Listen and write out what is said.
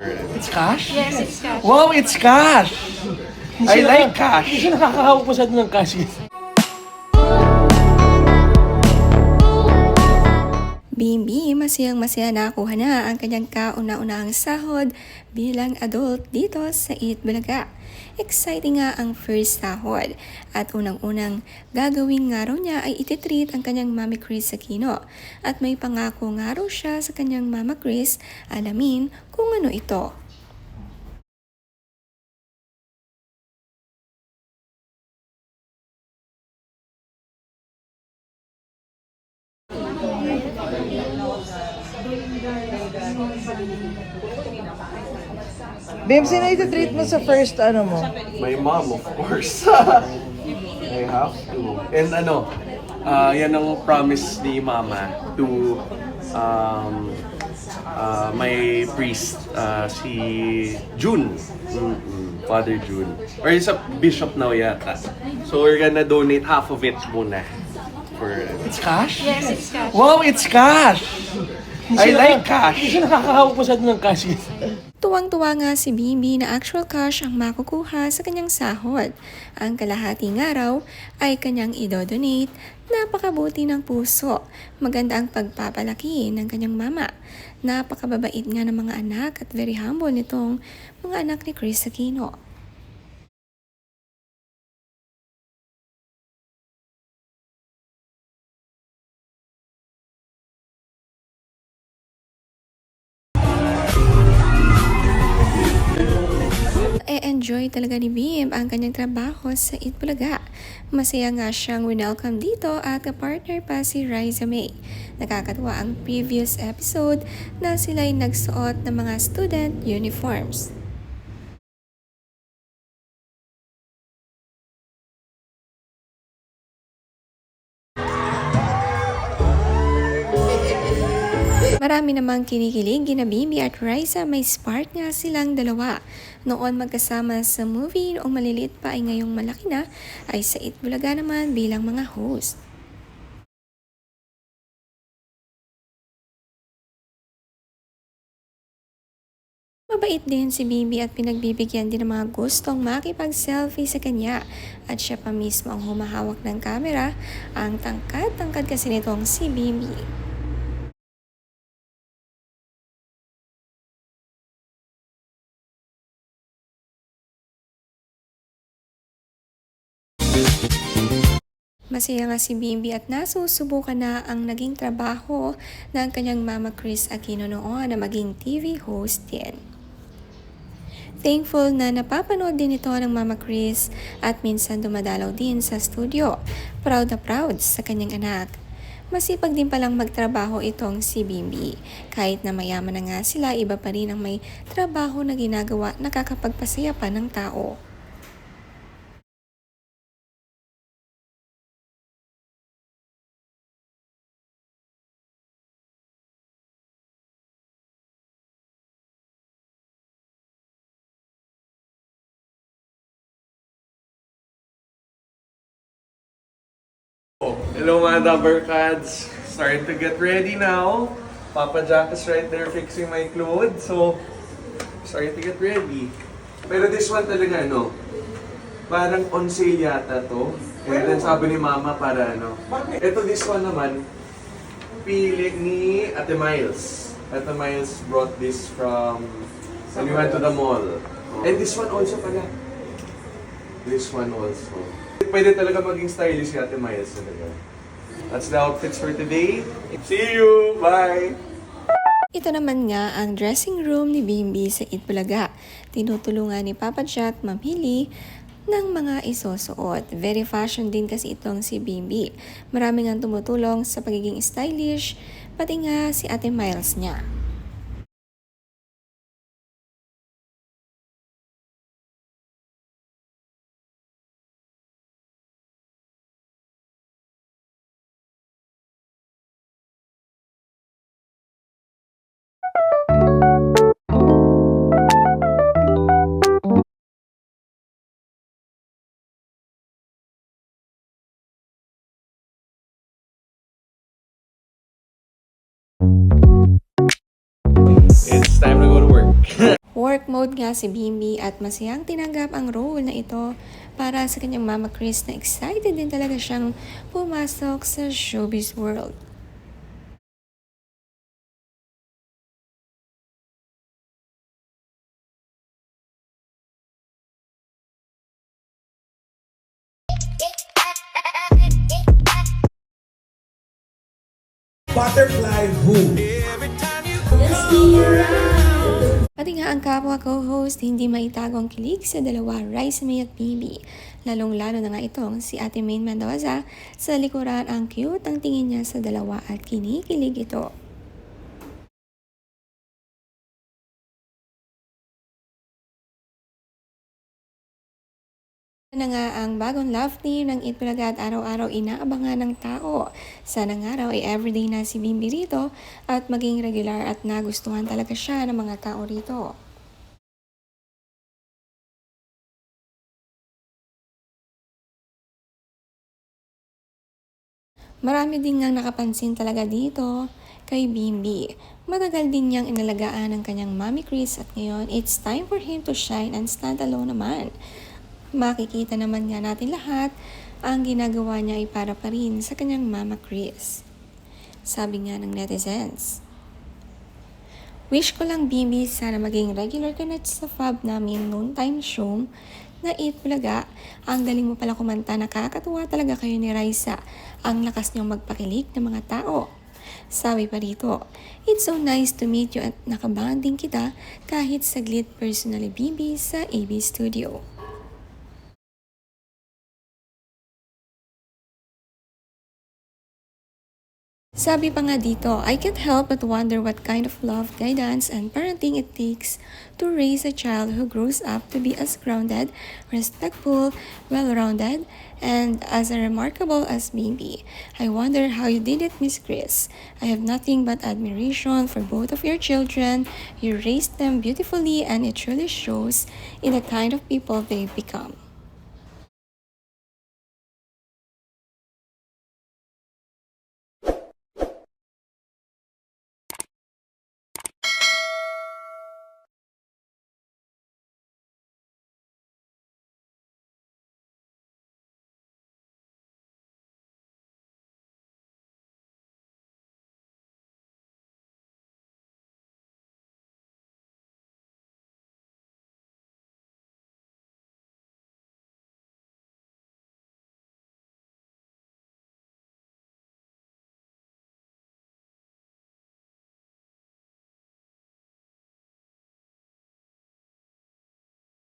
It's cash? Yes, it's cash. Wow, it's cash! I like cash. Hindi siya nakakahawak masyado ng cash. Bimbi, masayang-masaya nakuha na ang kanyang kauna-unahang sahod bilang adult dito sa Eat Bulaga. Exciting nga ang first sahod at unang-unang gagawin nga raw niya ay ititreat ang kanyang Mami Chris Aquino at may pangako nga raw siya sa kanyang Mama Chris, alamin kung ano ito. Babe, sino iti-treat mo sa first ano mo? My mom, of course. I have to. And yan ang promise ni Mama to my priest, si June. Father June. Or he's a bishop now yata. So we're gonna donate half of it muna. It's cash? Yes, it's cash. Wow, it's cash! I like cash. Hindi siya nakakahawak masyado ng cash. Tuwang-tuwa nga si Bimbi na actual cash ang makukuha sa kanyang sahod. Ang kalahating araw ay kanyang idodonate. Napakabuti ng puso. Maganda ang pagpapalaki ng kanyang mama. Napakababait nga ng mga anak at very humble nitong mga anak ni Chris Aquino. Enjoy talaga ni Bim ang kanyang trabaho sa Eat Bulaga. Masaya nga siyang winelcome dito at kapartner pa si Riza May. Nakakatuwa ang previous episode na sila'y nagsuot ng mga student uniforms. Marami namang kinikilig na Bimbi at Riza, may spark nga silang dalawa. Noon magkasama sa movie, noong maliliit pa ay ngayong malaki na, ay sa Eat Bulaga naman bilang mga host. Mabait din si Bimbi at pinagbibigyan din ng mga gustong makipag-selfie sa kanya. At siya pa mismo ang humahawak ng camera, ang tangkad-tangkad kasi nitong si Bimbi. Masaya nga si Bimbi at nasusubukan na ang naging trabaho ng kanyang Mama Chris Aquino noon na maging TV host din. Thankful na napapanood din ito ng Mama Chris at minsan dumadalaw din sa studio. Proud na proud sa kanyang anak. Masipag din palang magtrabaho itong si Bimbi. Kahit na mayaman na nga sila, iba pa rin ang may trabaho na ginagawa nakakapagpasaya pa ng tao. Hello mga Dabber Cats! Starting to get ready now. Papa Jack is right there fixing my clothes. So, starting to get ready. Pero this one talaga, parang on sale yata to. And then sabi ni Mama para Ito, this one naman, pili ni Ate Miles. Ate Miles brought this from when we went to the mall. And this one also pala. This one also. Pwede talaga maging stylish si Ate Miles talaga. That's the outfits for today. See you! Bye! Ito naman nga ang dressing room ni Bimbi sa Eat Bulaga. Tinutulungan ni Papa Jack mamili ng mga isusuot. Very fashion din kasi itong si Bimbi. Maraming ang tumutulong sa pagiging stylish, pati nga si Ate Miles niya. Naka-work mode nga si Bimbi at masayang tinanggap ang role na ito para sa kanyang Mama Chris na excited din talaga siyang pumasok sa showbiz world. Butterfly Who. Pati nga ang kapwa co-host hindi maitago ang kilig sa dalawa, Raisa May at Bibi. Lalong-lalo na nga itong si Ate Maine Mendoza. Sa likuran ang cute ang tingin niya sa dalawa at kinikilig ito. Na nga ang bagong love team ng Itbulaga at araw-araw inaabangan ng tao. Sana nga raw ay everyday na si Bimbi rito at maging regular at nagustuhan talaga siya ng mga tao rito. Marami din ngang nakapansin talaga dito kay Bimbi. Matagal din niyang inalagaan ang kanyang Mommy Chris at ngayon it's time for him to shine and stand alone naman. Makikita naman nga natin lahat ang ginagawa niya ay para pa rin sa kanyang Mama Chris. Sabi nga ng netizens. Wish ko lang Bimbi sana maging regular ka na sa fab namin noontime show na Eat Bulaga. Ang galing mo pala kumanta, nakakatuwa talaga kayo ni Raisa. Ang lakas niyong magpakilig ng mga tao. Sabi pa rito, it's so nice to meet you at nakabanding kita kahit saglit personally Bimbi sa AB Studio. Sabi pa nga dito, I can't help but wonder what kind of love, guidance, and parenting it takes to raise a child who grows up to be as grounded, respectful, well-rounded, and as remarkable as Bimbi. I wonder how you did it, Miss Chris. I have nothing but admiration for both of your children. You raised them beautifully and it truly shows in the kind of people they've become.